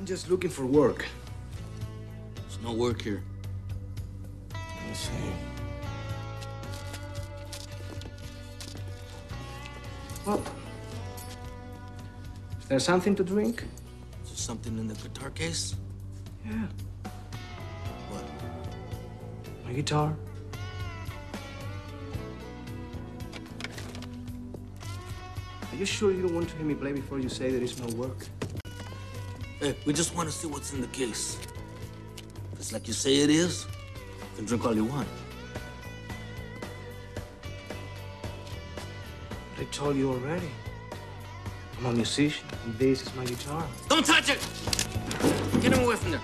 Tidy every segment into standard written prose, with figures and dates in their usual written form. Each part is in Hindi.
I'm just looking for work. There's no work here. Let's see. Well, is there something to drink? Is there something in the guitar case? Yeah. What? My guitar. Are you sure you don't want to hear me play before you say there is no work? Hey, we just want to see what's in the case. If it's like you say it is, you can drink all you want. I told you already. I'm a musician, and this is my guitar. Don't touch it! Get him away from there.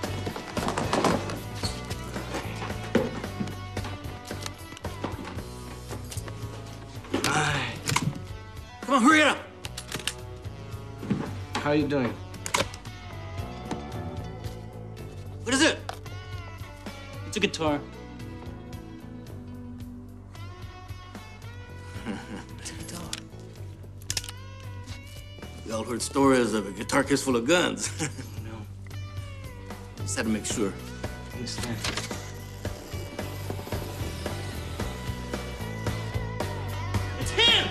Aye. Come on, hurry up! How you doing? What is it? It's a guitar. It's a guitar. We all heard stories of a guitar case full of guns. No. Just had to make sure. Understand. It's him!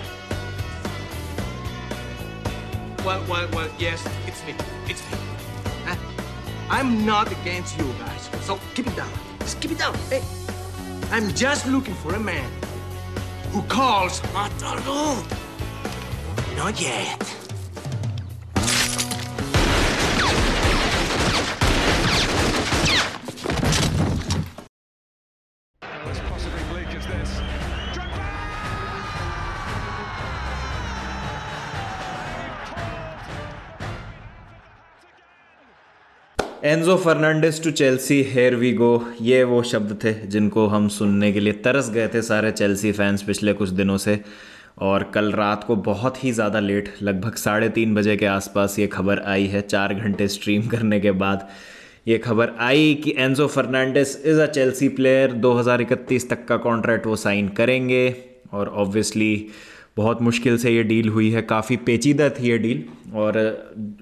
Well, yes, it's me. It's me. I'm not against you guys, so keep it down. Just keep it down. Hey, I'm just looking for a man who calls. Matardo! Not yet. As possibly bleak as this. Enzo Fernandez to Chelsea, here we go, ये वो शब्द थे जिनको हम सुनने के लिए तरस गए थे सारे चेल्सी फैंस पिछले कुछ दिनों से। और कल रात को बहुत ही ज़्यादा लेट, लगभग 3:30 बजे के आसपास ये खबर आई है। 4 घंटे स्ट्रीम करने के बाद ये खबर आई कि Enzo Fernandez is a Chelsea player. 2031 तक का कॉन्ट्रैक्ट वो साइन करेंगे। और ऑब्वियसली बहुत मुश्किल से ये डील हुई है, काफ़ी पेचीदा थी ये डील। और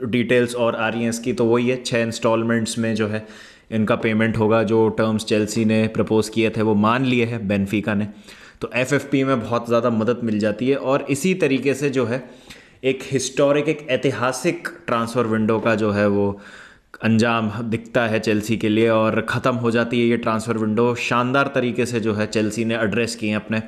डिटेल्स और आ रही हैं इसकी, तो वही है 6 इंस्टॉलमेंट्स में जो है इनका पेमेंट होगा। जो टर्म्स चेल्सी ने प्रपोज़ किए थे वो मान लिए हैं बेनफिका ने, तो एफएफपी में बहुत ज़्यादा मदद मिल जाती है। और इसी तरीके से जो है एक हिस्टोरिक, एक ऐतिहासिक ट्रांसफ़र विंडो का जो है वो अंजाम दिखता है चेल्सी के लिए। और ख़त्म हो जाती है ये ट्रांसफ़र विंडो। शानदार तरीके से जो है चेल्सी ने एड्रेस किए हैं अपने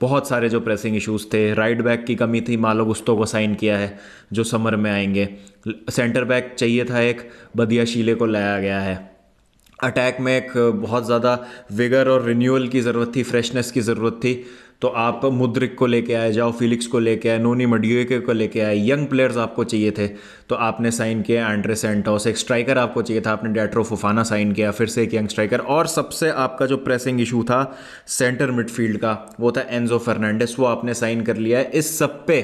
बहुत सारे जो प्रेसिंग इश्यूज़ थे। राइट बैक की कमी थी, मालो गुस्तो को साइन किया है जो समर में आएंगे। सेंटर बैक चाहिए था, एक बदियाशीले को लाया गया है। अटैक में एक बहुत ज़्यादा विगर और रिन्यूअल की ज़रूरत थी, फ्रेशनेस की ज़रूरत थी। तो आप मुद्रिक को लेके आए, जाओ फिलिक्स को लेके आए, नोनी मडियोके को लेके आए। यंग प्लेयर्स आपको चाहिए थे तो आपने साइन किया एंड्रे सेंटोस। एक स्ट्राइकर आपको चाहिए था, आपने डैट्रो फोफाना साइन किया, फिर से एक यंग स्ट्राइकर। और सबसे आपका जो प्रेसिंग इशू था सेंटर मिडफील्ड का, वो था एंजो फर्नांडिस, वो आपने साइन कर लिया है। इस सब पे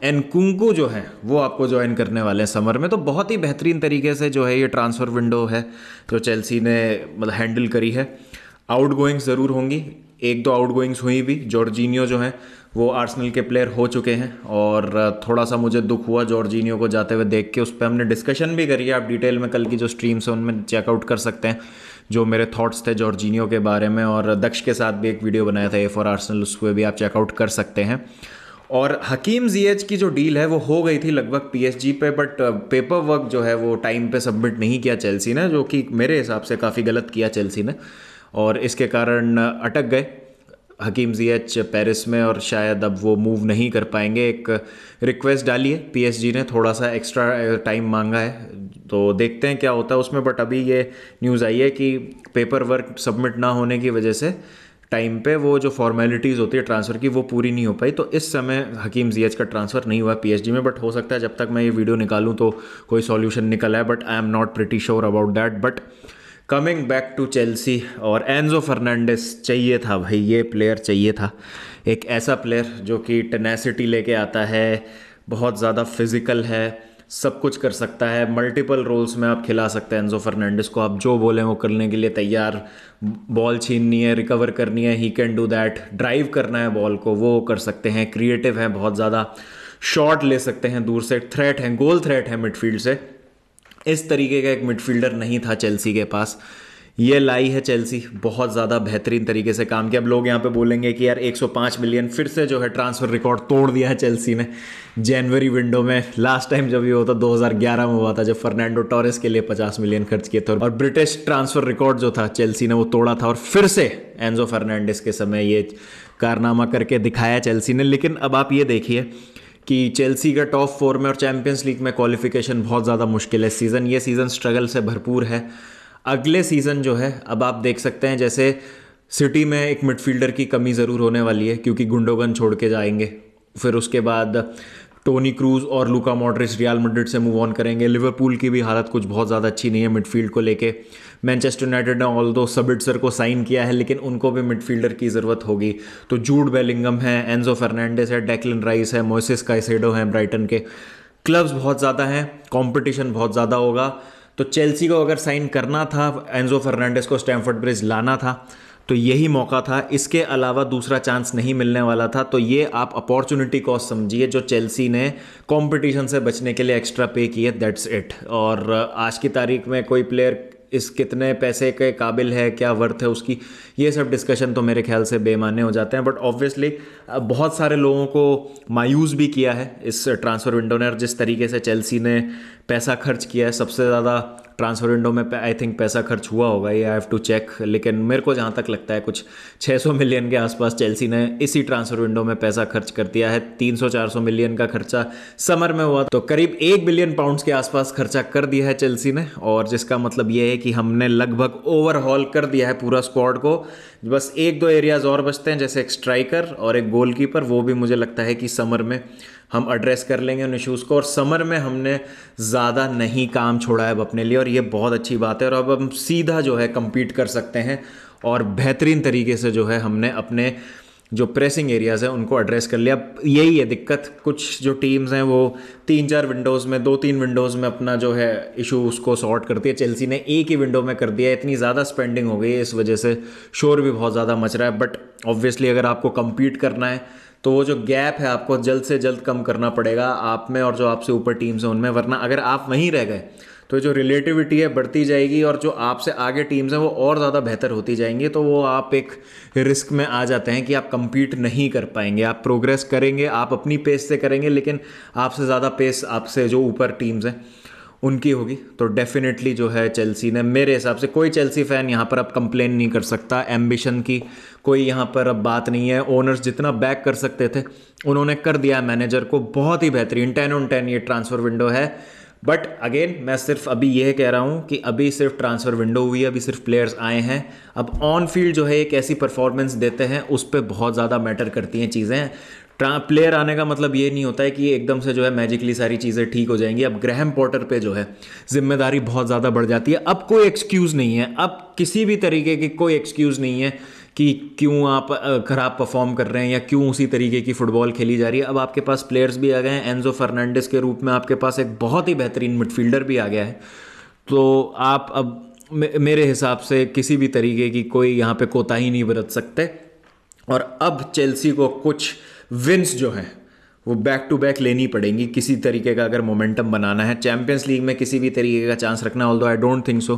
एनकुंकू जो है वो आपको ज्वाइन करने वाले हैं समर में। तो बहुत ही बेहतरीन तरीके से जो है ये ट्रांसफ़र विंडो है जो चेल्सी ने मतलब हैंडल करी है। आउट गोइंग्स ज़रूर होंगी, 1-2 आउट गोइंग्स हुई भी। जॉर्जिनियो जो है वो आर्सेनल के प्लेयर हो चुके हैं और थोड़ा सा मुझे दुख हुआ जॉर्जिनियो को जाते हुए देख के। उस पर हमने डिस्कशन भी करी है, आप डिटेल में कल की जो स्ट्रीम्स हैं उनमें चेकआउट कर सकते हैं जो मेरे थॉट्स थे जॉर्जिनियो के बारे में। और दक्ष के साथ भी एक वीडियो बनाया था ए फॉर आर्सेनल, उस पर भी आप चेकआउट कर सकते हैं। और हकीम जिएच की जो डील है वो हो गई थी लगभग पीएसजी पे, बट पेपर वर्क जो है वो टाइम पे सबमिट नहीं किया चेल्सी ने, जो कि मेरे हिसाब से काफ़ी गलत किया चेल्सी ने। और इसके कारण अटक गए हकीम जिएच पेरिस में और शायद अब वो मूव नहीं कर पाएंगे। एक रिक्वेस्ट डाली है पीएसजी ने, थोड़ा सा एक्स्ट्रा टाइम मांगा है, तो देखते हैं क्या होता है उसमें। बट अभी ये न्यूज़ आई है कि पेपर वर्क सबमिट ना होने की वजह से टाइम पे वो जो फॉर्मेलिटीज़ होती है ट्रांसफ़र की वो पूरी नहीं हो पाई। तो इस समय हकीम जिएच का ट्रांसफ़र नहीं हुआ पीएसजी में। बट हो सकता है जब तक मैं ये वीडियो निकालूँ तो कोई सॉल्यूशन निकल आए, but I am not pretty sure about that. But coming back to Chelsea, और एंजो फर्नांडिस चाहिए था भाई, ये प्लेयर चाहिए था। एक ऐसा प्लेयर जो कि टेनेसिटी लेके आता है, बहुत ज़्यादा फिजिकल है, सब कुछ कर सकता है, मल्टीपल रोल्स में आप खिला सकते हैं एंजो फर्नांडिस को। आप जो बोलें वो करने के लिए तैयार। बॉल छीननी है, रिकवर करनी है, he can do that. Drive करना है बॉल को, वो कर सकते हैं। क्रिएटिव है बहुत ज़्यादा, शॉट ले सकते हैं दूर से, थ्रेट है, गोल थ्रेट है मिडफील्ड से। इस तरीके का एक मिडफील्डर नहीं था चेल्सी के पास। ये लाई है चेल्सी, बहुत ज़्यादा बेहतरीन तरीके से काम किया। अब लोग यहाँ पे बोलेंगे कि यार 105 मिलियन फिर से जो है ट्रांसफ़र रिकॉर्ड तोड़ दिया है चेल्सी ने जनवरी विंडो में। लास्ट टाइम जब ये होता 2011 में हुआ था, जब फर्नांडो टोरेस के लिए 50 मिलियन खर्च किए थे, और ब्रिटिश ट्रांसफ़र रिकॉर्ड जो था चेल्सी ने वो तोड़ा था, और फिर से एंजो फर्नांडिस के समय ये कारनामा करके दिखाया चेल्सी ने। लेकिन अब आप ये देखिए कि चेल्सी का टॉप 4 में और चैंपियंस लीग में क्वालिफिकेशन बहुत ज़्यादा मुश्किल है सीज़न। ये सीज़न स्ट्रगल से भरपूर है। अगले सीज़न जो है, अब आप देख सकते हैं जैसे सिटी में एक मिडफील्डर की कमी ज़रूर होने वाली है क्योंकि गुंडोगन छोड़ के जाएंगे। फिर उसके बाद टोनी क्रूज और लूका मॉड्रिच रियल मैड्रिड से मूव ऑन करेंगे। लिवरपूल की भी हालत कुछ बहुत ज़्यादा अच्छी नहीं है मिडफील्ड को लेके। मैनचेस्टर यूनाइटेड ने ऑल्दो सबिट्जर को साइन किया है, लेकिन उनको भी मिडफील्डर की ज़रूरत होगी। तो जूड बेलिंगम है, एंजो फर्नांडिस है, डेक्लन राइस है, मोइसेस काइसेडो हैं ब्राइटन के। क्लब्स बहुत ज़्यादा हैं, कंपटीशन बहुत ज़्यादा होगा। तो चेल्सी को अगर साइन करना था, एंजो फर्नांडिस को स्टैमफोर्ड ब्रिज लाना था, तो यही मौका था। इसके अलावा दूसरा चांस नहीं मिलने वाला था। तो ये आप अपॉर्चुनिटी कॉस्ट समझिए जो चेल्सी ने कंपटीशन से बचने के लिए एक्स्ट्रा पे किए, दैट्स इट। और आज की तारीख में कोई प्लेयर इस कितने पैसे के काबिल है, क्या वर्थ है उसकी, ये सब डिस्कशन तो मेरे ख्याल से बेमाने हो जाते हैं। बट ऑब्वियसली बहुत सारे लोगों को मायूस भी किया है इस ट्रांसफ़र विंडो ने, और जिस तरीके से चेल्सी ने पैसा खर्च किया है, सबसे ज़्यादा ट्रांसफ़र विंडो में आई थिंक पैसा खर्च हुआ होगा, ये आई हैव टू चेक, लेकिन मेरे को जहाँ तक लगता है कुछ 600 मिलियन के आसपास चेल्सी ने इसी ट्रांसफ़र विंडो में पैसा खर्च कर दिया है। 300-400 मिलियन का खर्चा समर में हुआ, तो करीब 1 बिलियन पाउंड्स के आसपास खर्चा कर दिया है चेल्सी ने। और जिसका मतलब ये है कि हमने लगभग ओवरहॉल कर दिया है पूरा स्क्वाड को। बस 1-2 एरियाज और बचते हैं, जैसे एक स्ट्राइकर और एक गोलकीपर, वो भी मुझे लगता है कि समर में हम एड्रेस कर लेंगे उन इशूज़ को। और समर में हमने ज़्यादा नहीं काम छोड़ा है अब अपने लिए, और ये बहुत अच्छी बात है। और अब हम सीधा जो है compete कर सकते हैं, और बेहतरीन तरीके से जो है हमने अपने जो प्रेसिंग एरियाज़ हैं उनको एड्रेस कर लिया। अब यही है दिक्कत, कुछ जो टीम्स हैं वो 3-4 विंडोज़ में, 2-3 विंडोज़ में अपना जो है इशू उसको सॉर्ट करती है। चेल्सी ने एक ही विंडो में कर दिया है। इतनी ज़्यादा स्पेंडिंग हो गई है, इस वजह से शोर भी बहुत ज़्यादा मच रहा है। बट ऑब्वियसली अगर आपको compete करना है तो वो जो गैप है आपको जल्द से जल्द कम करना पड़ेगा आप में और जो आपसे ऊपर टीम्स हैं उनमें। वरना अगर आप वहीं रह गए तो जो रिलेटिविटी है बढ़ती जाएगी, और जो आपसे आगे टीम्स हैं वो और ज़्यादा बेहतर होती जाएंगी। तो वो आप एक रिस्क में आ जाते हैं कि आप compete नहीं कर पाएंगे। आप प्रोग्रेस करेंगे, आप अपनी पेस से करेंगे, लेकिन आपसे ज़्यादा पेस आपसे जो ऊपर टीम्स हैं उनकी होगी। तो डेफिनेटली जो है चेल्सी ने, मेरे हिसाब से कोई चेल्सी फ़ैन यहाँ पर अब कंप्लेन नहीं कर सकता। एम्बिशन की कोई यहाँ पर अब बात नहीं है। ओनर्स जितना बैक कर सकते थे उन्होंने कर दिया मैनेजर को। बहुत ही बेहतरीन 10 on 10 ये ट्रांसफ़र विंडो है। बट अगेन मैं सिर्फ अभी यह कह रहा हूँ कि अभी सिर्फ ट्रांसफ़र विंडो हुई है, अभी सिर्फ प्लेयर्स आए हैं। अब ऑन फील्ड जो है एक ऐसी परफॉर्मेंस देते हैं, उस पर बहुत ज़्यादा मैटर करती हैं चीज़ें। प्लेयर आने का मतलब ये नहीं होता है कि एकदम से जो है मैजिकली सारी चीज़ें ठीक हो जाएंगी। अब ग्रैहम पॉटर पे जो है जिम्मेदारी बहुत ज़्यादा बढ़ जाती है। अब कोई एक्सक्यूज़ नहीं है, अब किसी भी तरीके की कोई एक्सक्यूज़ नहीं है कि क्यों आप ख़राब परफॉर्म कर रहे हैं या क्यों उसी तरीके की फ़ुटबॉल खेली जा रही है। अब आपके पास प्लेयर्स भी आ गए हैं। एंजो फर्नांडिस के रूप में आपके पास एक बहुत ही बेहतरीन मिडफील्डर भी आ गया है। तो आप अब मेरे हिसाब से किसी भी तरीके की कोई यहाँ पे कोताही नहीं बरत सकते। और अब चेल्सी को कुछ विंस जो हैं वो बैक टू बैक लेनी पड़ेंगी किसी तरीके का अगर मोमेंटम बनाना है। चैंपियंस लीग में किसी भी तरीके का चांस रखना, although I don't think so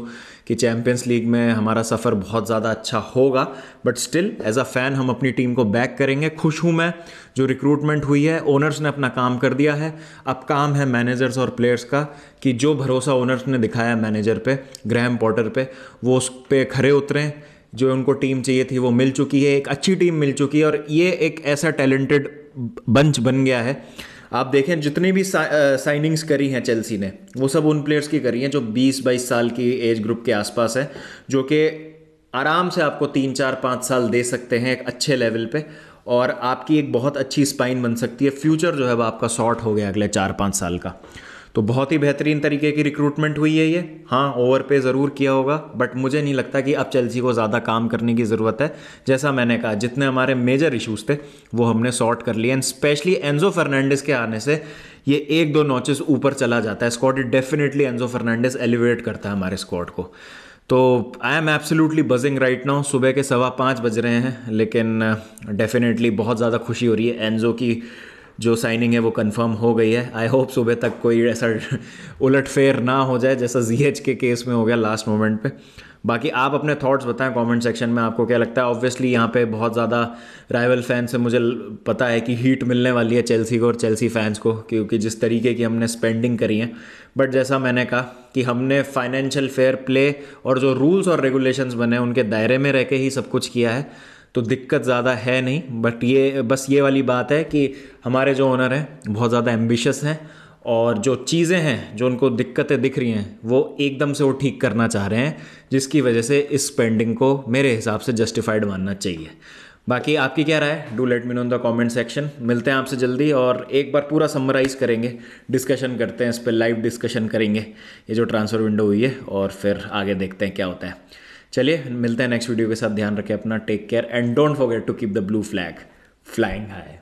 कि चैंपियंस लीग में हमारा सफ़र बहुत ज़्यादा अच्छा होगा, but still as a fan हम अपनी टीम को बैक करेंगे। खुश हूँ मैं, जो रिक्रूटमेंट हुई है ओनर्स ने अपना काम कर दिया है। अब काम है मैनेजर्स और प्लेयर्स का कि जो भरोसा ओनर्स ने दिखाया मैनेजर पे, ग्रैहम पॉटर पे, वो उस पर खरे उतरें। जो उनको टीम चाहिए थी वो मिल चुकी है, एक अच्छी टीम मिल चुकी है, और ये एक ऐसा टैलेंटेड बंच बन गया है। आप देखें जितनी भी साइनिंग्स करी हैं चेल्सी ने, वो सब उन प्लेयर्स की करी हैं जो 20-22 साल की एज ग्रुप के आसपास है, जो कि आराम से आपको 3-4-5 साल दे सकते हैं एक अच्छे लेवल पे, और आपकी एक बहुत अच्छी स्पाइन बन सकती है। फ्यूचर जो है वो आपका शॉर्ट हो गया अगले 4-5 साल का। तो बहुत ही बेहतरीन तरीके की रिक्रूटमेंट हुई है ये। हाँ, ओवर पे ज़रूर किया होगा, बट मुझे नहीं लगता कि अब चेल्सी को ज़्यादा काम करने की ज़रूरत है। जैसा मैंने कहा, जितने हमारे मेजर इश्यूज़ थे वो हमने सॉर्ट कर लिए, एंड स्पेशली एंजो फर्नांडिस के आने से ये 1-2 नॉचेस ऊपर चला जाता है squad. Definitely Enzo Fernandez elevate करता है हमारे स्क्वाड को। तो I am absolutely buzzing right now. सुबह के 5:15 बज रहे हैं, लेकिन डेफिनेटली बहुत ज़्यादा खुशी हो रही है एंजो की जो साइनिंग है वो कंफर्म हो गई है। आई होप सुबह तक कोई ऐसा उलटफेर ना हो जाए जैसा ZH के केस में हो गया लास्ट मोमेंट पे। बाकी आप अपने थॉट्स बताएं कमेंट सेक्शन में, आपको क्या लगता है। ऑब्वियसली यहाँ पे बहुत ज़्यादा राइवल फैंस से मुझे पता है कि हीट मिलने वाली है चेल्सी को और चेल्सी फैंस को, क्योंकि जिस तरीके की हमने स्पेंडिंग करी है। बट जैसा मैंने कहा कि हमने फाइनेंशियल फेयर प्ले और जो रूल्स और रेगुलेशंस बने उनके दायरे में रह के ही सब कुछ किया है, तो दिक्कत ज़्यादा है नहीं। बट ये बस ये वाली बात है कि हमारे जो ओनर हैं बहुत ज़्यादा एम्बिशियस हैं, और जो चीज़ें हैं जो उनको दिक्कतें दिख रही हैं वो एकदम से वो ठीक करना चाह रहे हैं, जिसकी वजह से इस स्पेंडिंग को मेरे हिसाब से जस्टिफाइड मानना चाहिए। बाकी आपकी क्या राय है, do let me know in the comment section. मिलते हैं आपसे जल्दी और एक बार पूरा समराइज़ करेंगे, डिस्कशन करते हैं इस पर, लाइव डिस्कशन करेंगे ये जो ट्रांसफ़र विंडो हुई है, और फिर आगे देखते हैं क्या होता है। चलिए मिलते हैं नेक्स्ट वीडियो के साथ। ध्यान रखें अपना, take care and don't forget to keep the blue flag flying high.